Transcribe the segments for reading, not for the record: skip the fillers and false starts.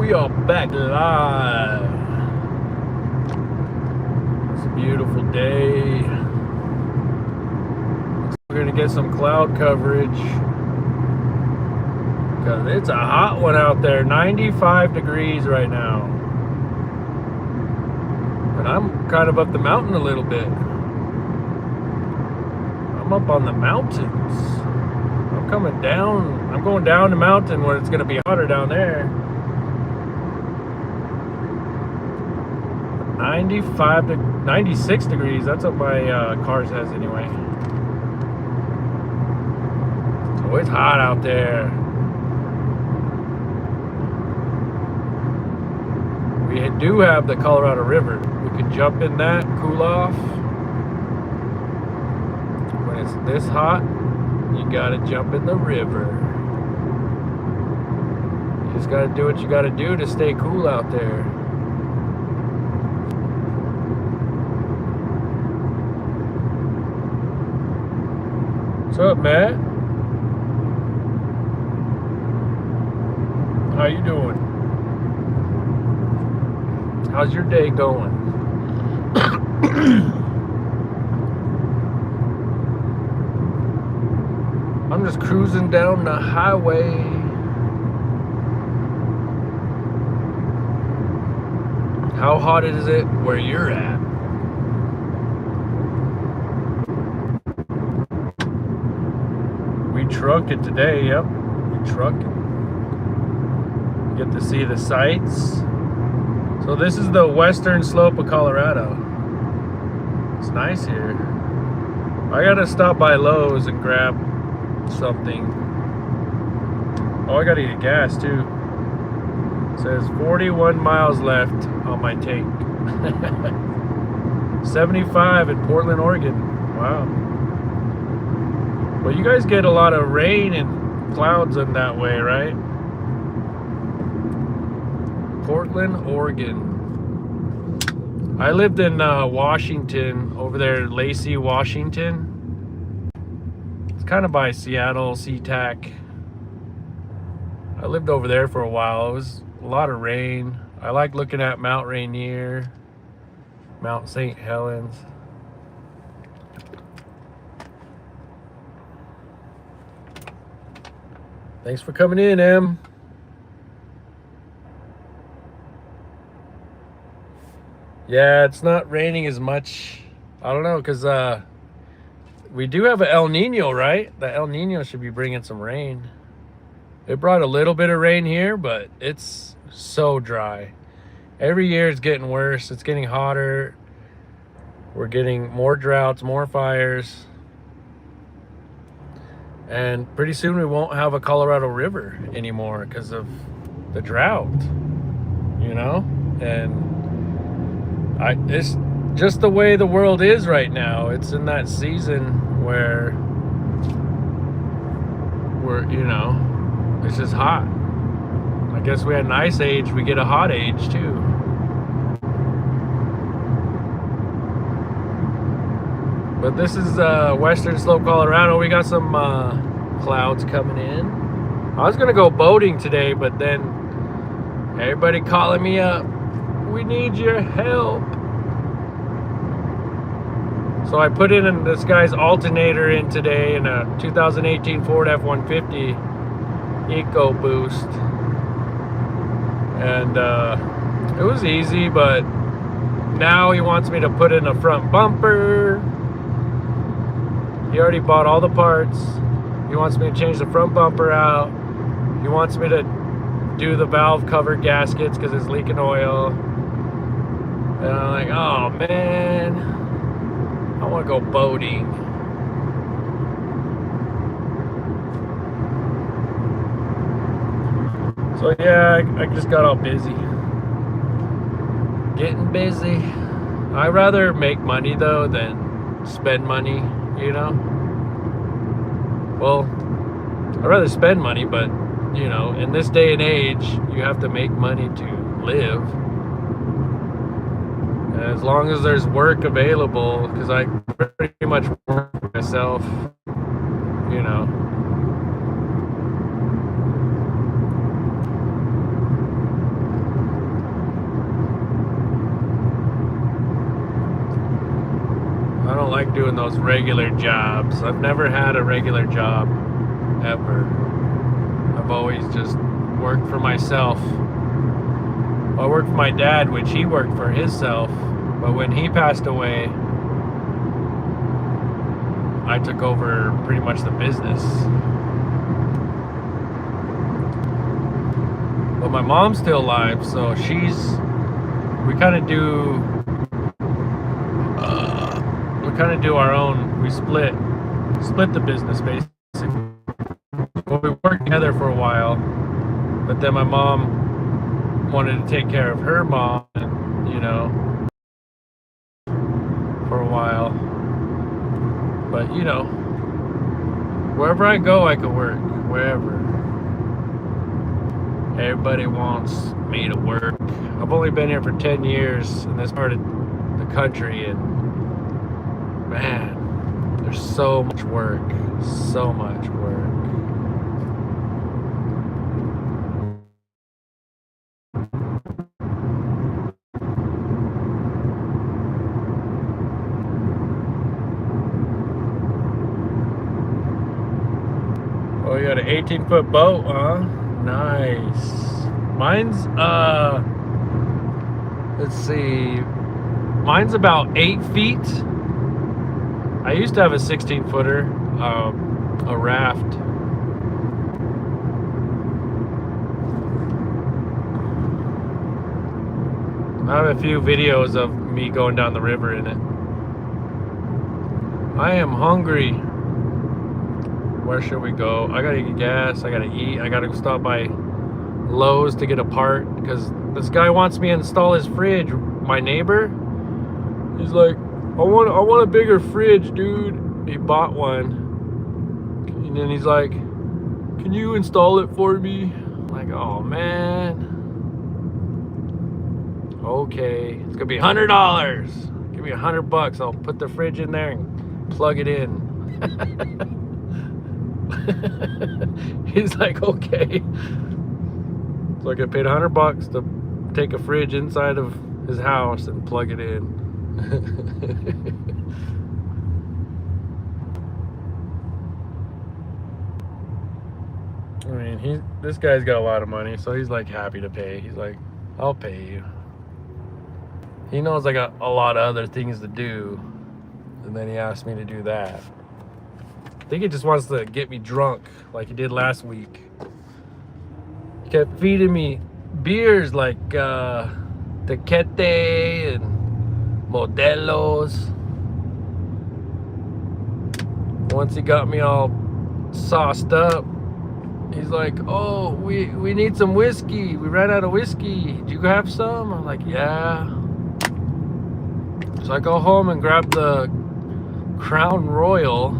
We are back live. It's a beautiful day. We're gonna get some cloud coverage because it's a hot one out there. 95 degrees right now. And I'm kind of up the mountain a little bit. I'm up on the mountains. I'm coming down. I'm going down the mountain where it's gonna be hotter down there. 95 to 96 degrees. That's what my car says anyway. Oh, it's hot out there. We do have the Colorado River. We could jump in that, cool off. When it's this hot, you gotta jump in the river. You just gotta do what you gotta do to stay cool out there. What's up, Matt? How you doing? How's your day going? I'm just cruising down the highway. How hot is it where you're at? We truck it today, yep. We truck it. Get to see the sights. So this is the western slope of Colorado. It's nice here. I gotta stop by Lowe's and grab something. Oh, I gotta get gas too. It says 41 miles left on my tank. 75 in Portland, Oregon. Wow. Well, you guys get a lot of rain and clouds in that way, right? Portland, Oregon. I lived in Washington, over there, Lacey, Washington. It's kind of by Seattle, SeaTac. I lived over there for a while. It was a lot of rain. I like looking at Mount Rainier, Mount St. Helens. Thanks for coming in, Em. Yeah, it's not raining as much. I don't know, because we do have an El Nino, right? The El Nino should be bringing some rain. It brought a little bit of rain here, but it's so dry. Every year it's getting worse. It's getting hotter. We're getting more droughts, more fires. And pretty soon we won't have a Colorado River anymore because of the drought, you know? And it's just the way the world is right now. It's in that season where you know, it's just hot. I guess we had an ice age, we get a hot age too. But this is Western Slope, Colorado. We got some clouds coming in. I was gonna go boating today, but then everybody calling me up. We need your help. So I put in this guy's alternator in today in a 2018 Ford F-150 EcoBoost. And it was easy, but now he wants me to put in a front bumper. He already bought all the parts. He wants me to change the front bumper out. He wants me to do the valve cover gaskets because it's leaking oil. And I'm like, oh man, I want to go boating. So yeah, I just got all busy. Getting busy. I'd rather make money though than spend money, you know? Well, I'd rather spend money, but you know, in this day and age, you have to make money to live. And as long as there's work available, because I pretty much work myself, you know. don't like doing those regular jobs. I've never had a regular job, ever. I've always just worked for myself. I worked for my dad, which he worked for himself. But when he passed away, I took over pretty much the business. But my mom's still alive, so we kind of do our own. We split the business basically. Well, we worked together for a while, but then my mom wanted to take care of her mom, you know, for a while. But you know, wherever I go, I can work. Wherever. Everybody wants me to work. I've only been here for 10 years in this part of the country, and man, there's so much work. So much work. Oh, you got an 18-foot boat, huh? Nice. Mine's, let's see. Mine's about 8 feet. I used to have a 16-footer, a raft. I have a few videos of me going down the river in it. I am hungry. Where should we go? I gotta get gas, I gotta eat, I gotta stop by Lowe's to get a part, because this guy wants me to install his fridge. My neighbor, he's like, I want a bigger fridge, dude. He bought one, and then he's like, can you install it for me? I'm like, oh man. Okay, it's gonna be $100. Give me $100. I'll put the fridge in there and plug it in. He's like, okay. So I paid $100 to take a fridge inside of his house and plug it in. I mean, this guy's got a lot of money, so he's like happy to pay. He's like, I'll pay you. He knows I got a lot of other things to do, and then he asked me to do that. I think he just wants to get me drunk like he did last week. He kept feeding me beers like Tequete and Modelos. Once he got me all sauced up, he's like, oh, we need some whiskey. We ran out of whiskey. Do you have some? I'm like, yeah. So I go home and grab the Crown Royal,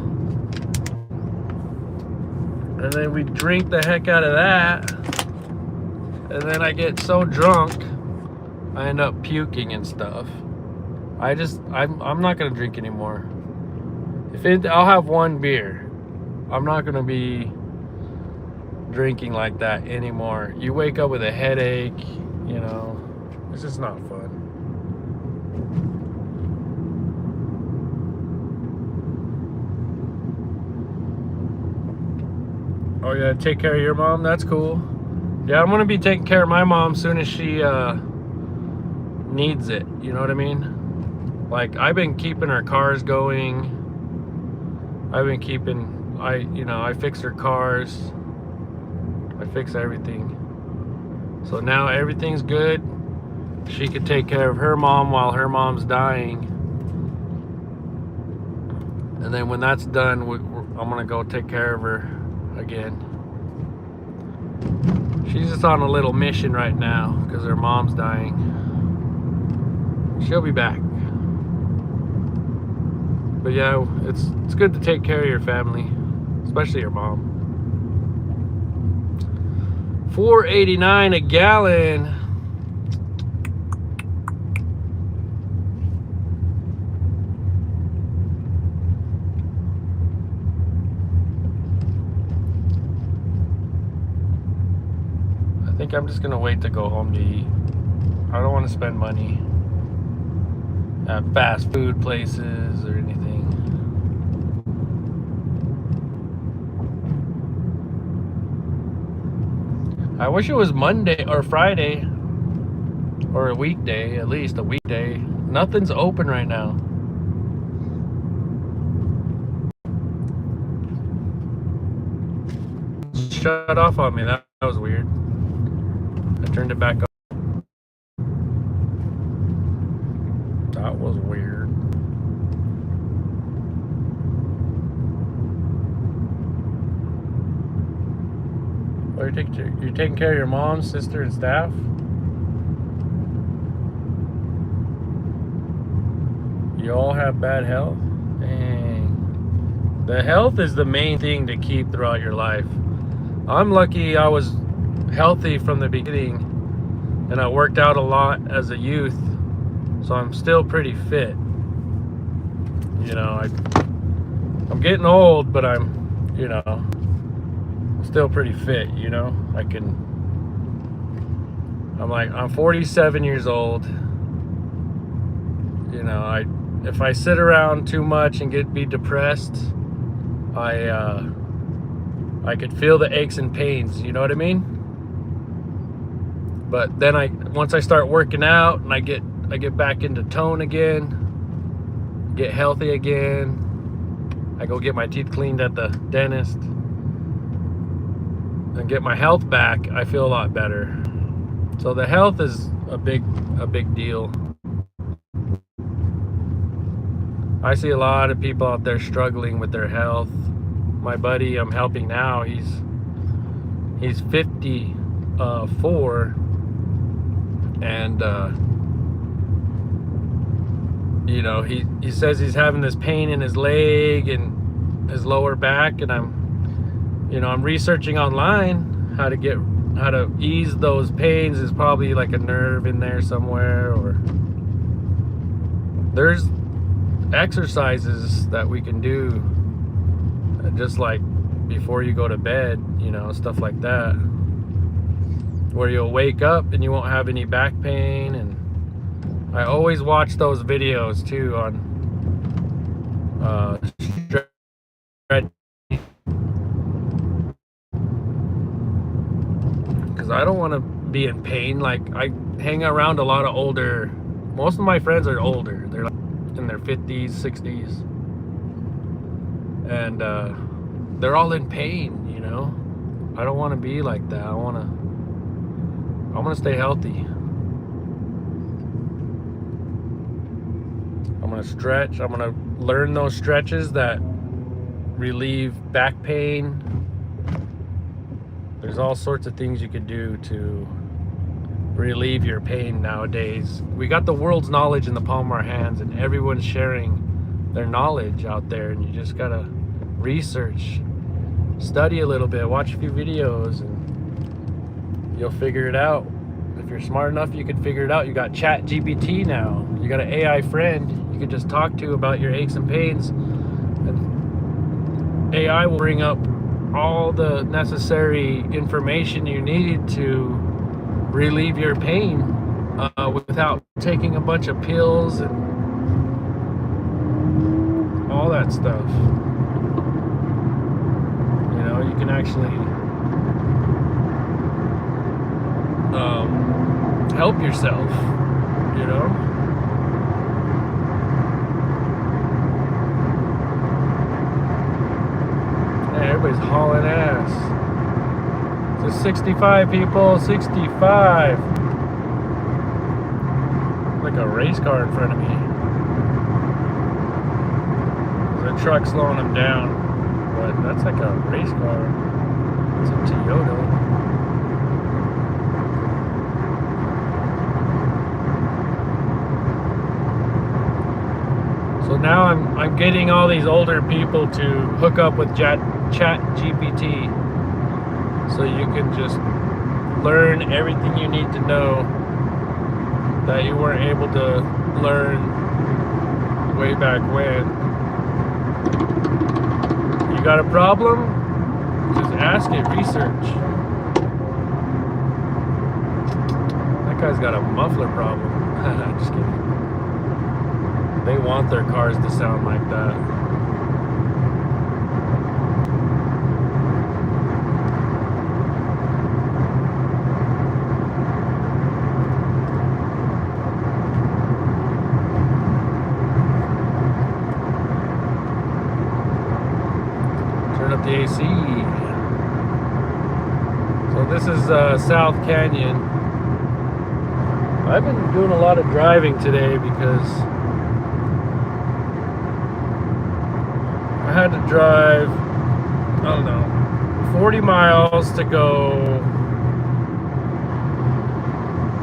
and then we drink the heck out of that, and then I get so drunk I end up puking and stuff. I'm not gonna drink anymore. I'll have one beer. I'm not gonna be drinking like that anymore. You wake up with a headache, you know, it's just not fun. Oh yeah, take care of your mom? That's cool. Yeah, I'm gonna be taking care of my mom soon as she needs it, you know what I mean? Like, I've been keeping her cars going. I fix her cars. I fix everything. So now everything's good. She could take care of her mom while her mom's dying. And then when that's done, I'm gonna go take care of her again. She's just on a little mission right now because her mom's dying. She'll be back. But yeah, it's good to take care of your family, especially your mom. $4.89 a gallon. I think I'm just gonna wait to go home to eat. I don't want to spend money at fast food places or anything. I wish it was Monday or Friday or a weekday, at least a weekday. Nothing's open right now. Shut off on me. That was weird. I turned it back on. That was weird. Oh, you're taking care of your mom, sister, and staff? You all have bad health? Dang. The health is the main thing to keep throughout your life. I'm lucky I was healthy from the beginning, and I worked out a lot as a youth, so I'm still pretty fit. You know, I'm getting old, but I'm, you know, still pretty fit, you know. I'm 47 years old. You know, if I sit around too much and be depressed, I could feel the aches and pains, you know what I mean? But then once I start working out and I get back into tone again, get healthy again, I go get my teeth cleaned at the dentist and get my health back, I feel a lot better. So the health is a big deal. I see a lot of people out there struggling with their health. My buddy I'm helping now, he's 54, and you know, he says he's having this pain in his leg and his lower back, and I'm researching online how to ease those pains. Is probably like a nerve in there somewhere, or there's exercises that we can do just like before you go to bed, you know, stuff like that, where you'll wake up and you won't have any back pain. And I always watch those videos too on stretching, because I don't want to be in pain. Like, I hang around a lot of most of my friends are older. They're like in their 50s, 60s, and they're all in pain, you know. I don't want to be like that. I want to stay healthy. I'm going to stretch. I'm going to learn those stretches that relieve back pain. There's all sorts of things you could do to relieve your pain nowadays. We got the world's knowledge in the palm of our hands, and everyone's sharing their knowledge out there, and you just gotta research, study a little bit, watch a few videos, and you'll figure it out. If you're smart enough, you can figure it out. You got ChatGPT now. You got an AI friend you can just talk to about your aches and pains, and AI will bring up all the necessary information you need to relieve your pain without taking a bunch of pills and all that stuff. You know, you can actually help yourself, you know. Hey, everybody's hauling ass. There's 65 people, 65. Like a race car in front of me. There's a truck slowing them down, but that's like a race car. It's a Toyota. So now I'm getting all these older people to hook up with ChatGPT, so you can just learn everything you need to know that you weren't able to learn way back when. You got a problem? Just ask it, research. That guy's got a muffler problem. Just kidding. They want their cars to sound like that. South Canyon. I've been doing a lot of driving today because I had to drive, I don't know, 40 miles to go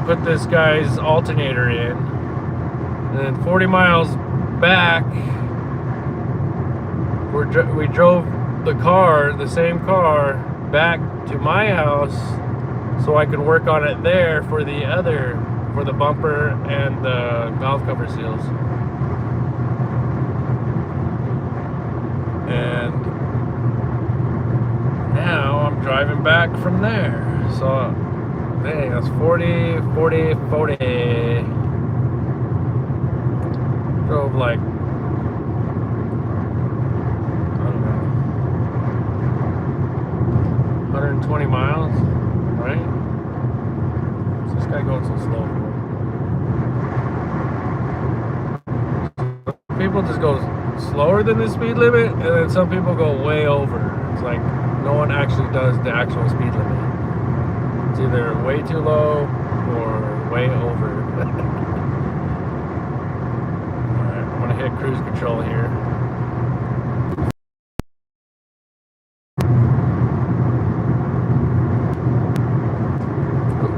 put this guy's alternator in, and then 40 miles back we drove the same car back to my house so I could work on it there for the bumper and the valve cover seals. And now I'm driving back from there. So, dang, that's 40. Drove like, I don't know, 120 miles, right? What's this guy going so slow for? People just go slower than the speed limit, and then some people go way over. It's like no one actually does the actual speed limit. It's either way too low or way over. Alright, I'm gonna hit cruise control here.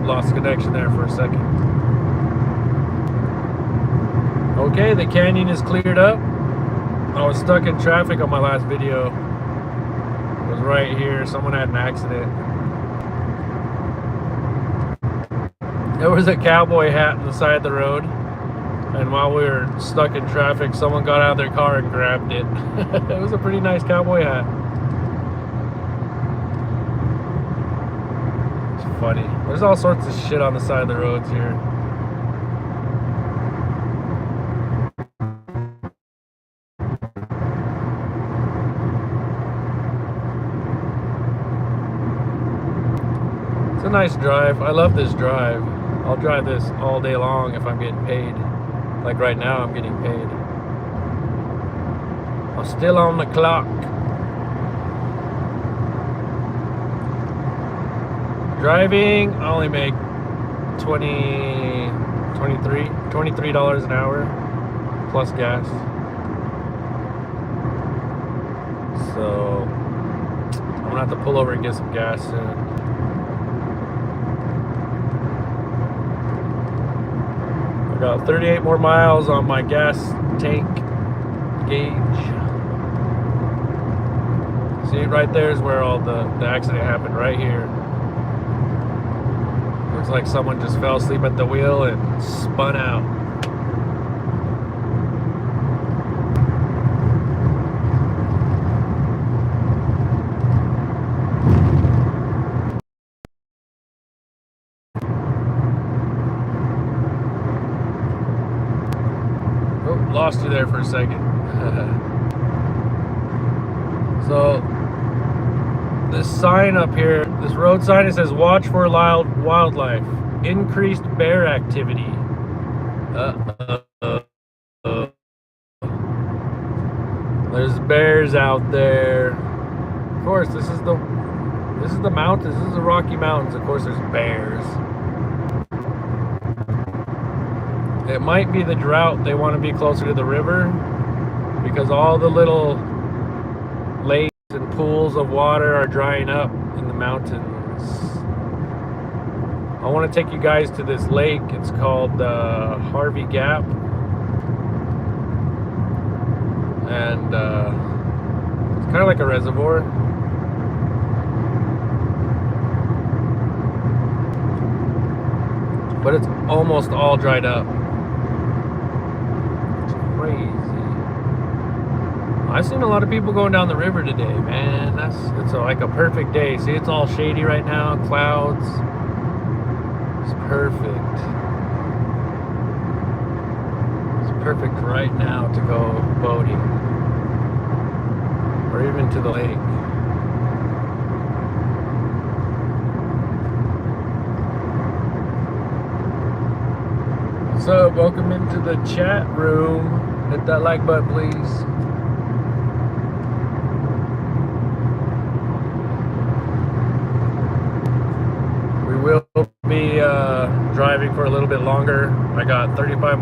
Lost connection there for a second. Okay, the canyon is cleared up. I was stuck in traffic on my last video. It was right here. Someone had an accident. There was a cowboy hat on the side of the road, and while we were stuck in traffic, someone got out of their car and grabbed it. It was a pretty nice cowboy hat. It's funny. There's all sorts of shit on the side of the roads here. It's a nice drive. I love this drive. I'll drive this all day long if I'm getting paid. Like right now, I'm getting paid. I'm still on the clock. Driving, I only make $23 an hour plus gas. So I'm gonna have to pull over and get some gas soon. I got 38 more miles on my gas tank gauge. See, right there is where all the accident happened, right here. Looks like someone just fell asleep at the wheel and spun out. Oh, lost you there for a second. So, this sign up here, this road sign, it says watch for wildlife, increased bear activity. There's bears out there. Of course, this is the mountains, this is the Rocky Mountains. Of course there's bears. It might be the drought. They want to be closer to the river because all the little lakes and pools of water are drying up in the mountains. I want to take you guys to this lake. It's called Harvey Gap, and it's kind of like a reservoir. But it's almost all dried up. It's crazy. I've seen a lot of people going down the river today, man. It's like a perfect day. See, it's all shady right now, clouds. It's perfect. It's perfect right now to go boating. Or even to the lake. What's up? Welcome into the chat room. Hit that like button, please. driving for a little bit longer. I got 35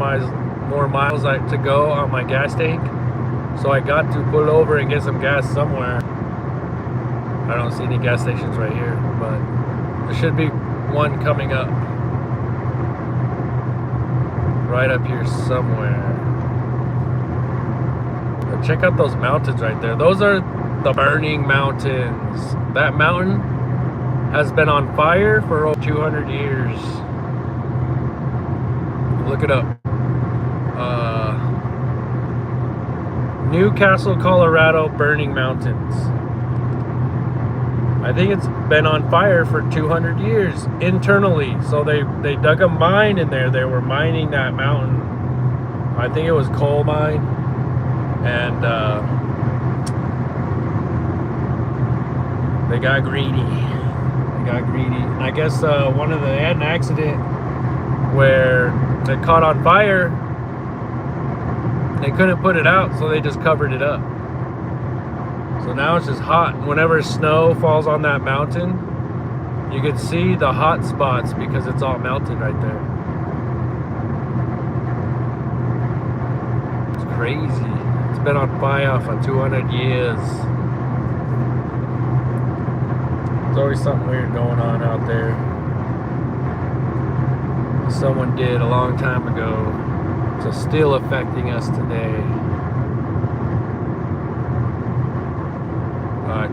more miles to go on my gas tank. So I got to pull over and get some gas somewhere. I don't see any gas stations right here, but there should be one coming up. Right up here somewhere. But check out those mountains right there. Those are the Burning Mountains. That mountain has been on fire for over 200 years. Look it up. Newcastle, Colorado, Burning Mountains. I think it's been on fire for 200 years internally. So they dug a mine in there. They were mining that mountain. I think it was coal mine. And they got greedy. And I guess they had an accident where it caught on fire. They couldn't put it out, so they just covered it up. So now it's just hot. Whenever snow falls on that mountain, you can see the hot spots because it's all melted right there. It's crazy. It's been on fire for 200 years. There's always something weird going on out there. Someone did a long time ago. It's still affecting us today.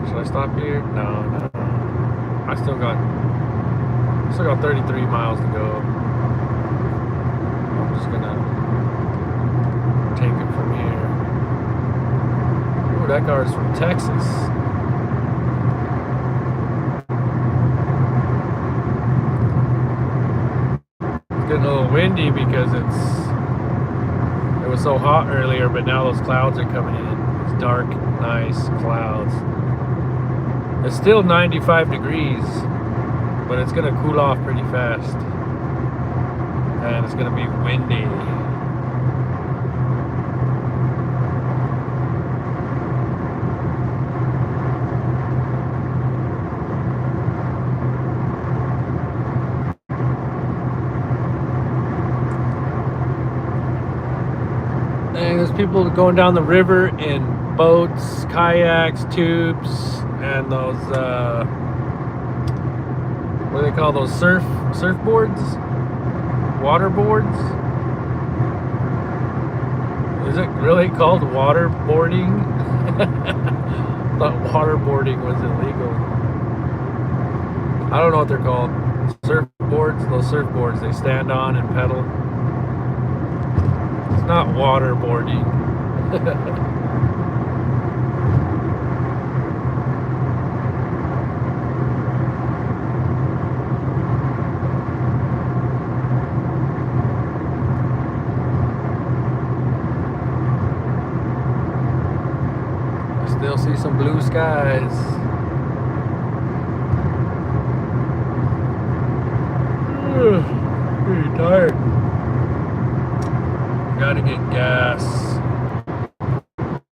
Should I stop here? No. I still got 33 miles to go. I'm just gonna take it from here. Ooh, that car is from Texas. It's getting a little windy because it was so hot earlier, but now those clouds are coming in. It's dark, nice clouds. It's still 95 degrees, but it's gonna cool off pretty fast. And it's gonna be windy. And there's people going down the river in boats, kayaks, tubes, and those what do they call those, surfboards, water boards? Is it really called waterboarding? I thought waterboarding was illegal. I don't know what they're called. Surfboards, those surfboards they stand on and pedal. It's not waterboarding. Still see some blue skies. Pretty tired. Gotta get gas.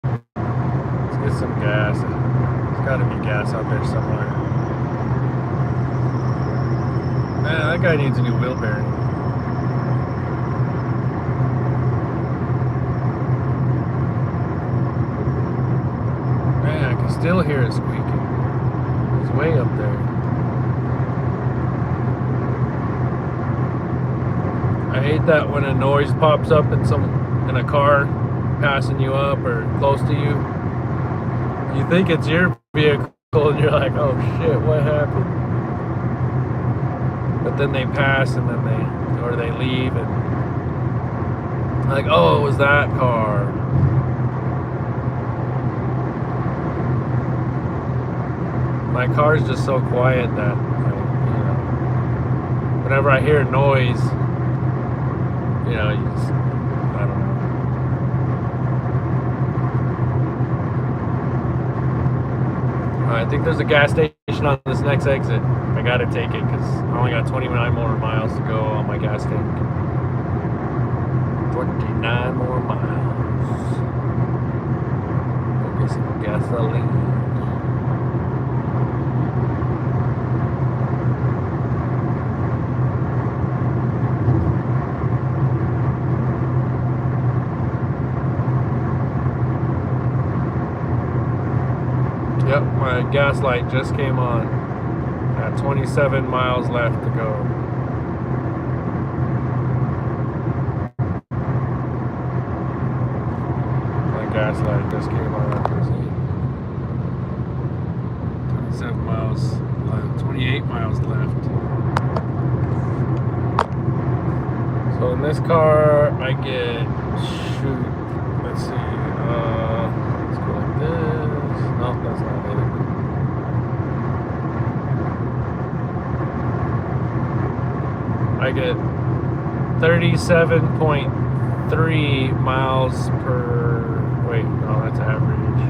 Let's get some gas. There's gotta be gas out there somewhere. Man, that guy needs a new wheel bearing. Still hear it squeaking. It's way up there. I hate that when a noise pops up in a car passing you up or close to you. You think it's your vehicle and you're like, oh shit, what happened? But then they pass and then they leave and like, oh, it was that car. My car's just so quiet that, whenever I hear a noise, I don't know. I think there's a gas station on this next exit. I gotta take it because I only got 29 more miles to go on my gas tank. 29 more miles. Go get some gasoline. My gas light just came on. Got 27 miles left to go. My gas light just came on. 27 miles left. 28 miles left. So in this car, I get, let's see, let's go like this. No, that's not it. I get 37.3 miles per, wait, no, that's average.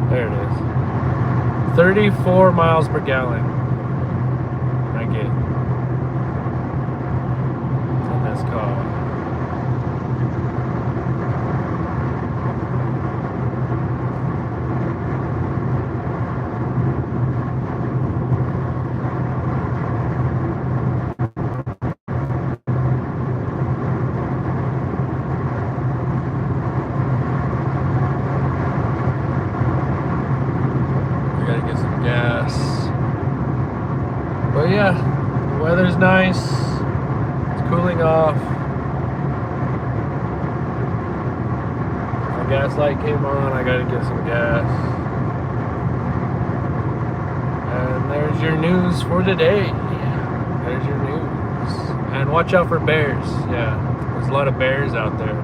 There it is. 34 miles per gallon I get in this car. Gas. But yeah, the weather's nice. It's cooling off. My gas light came on. I gotta get some gas. And there's your news for today. There's your news. And watch out for bears. Yeah, there's a lot of bears out there.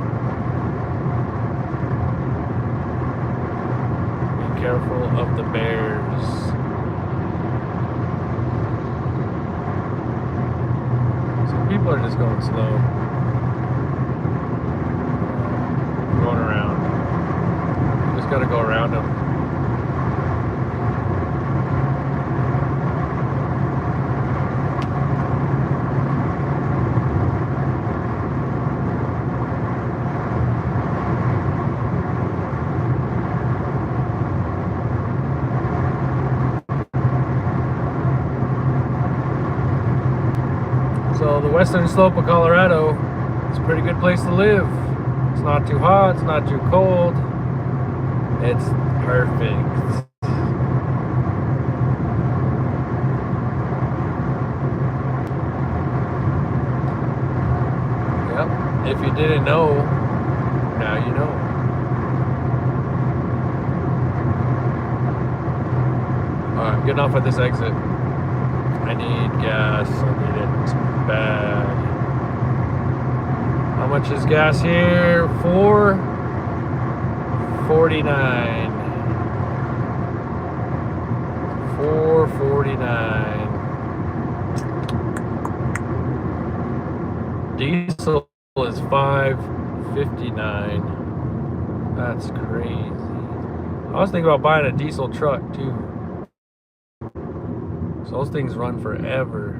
Be careful of the bears. People are just going slow. Going around. You just gotta go around them. So the western slope of Colorado is a pretty good place to live. It's not too hot, it's not too cold. It's perfect. Yep, if you didn't know, now you know. Alright, I'm getting off at this exit. I need gas, I need it bad. How much is gas here? $4.49. $4.49. Diesel is $5.59. That's crazy. I was thinking about buying a diesel truck too. So those things run forever.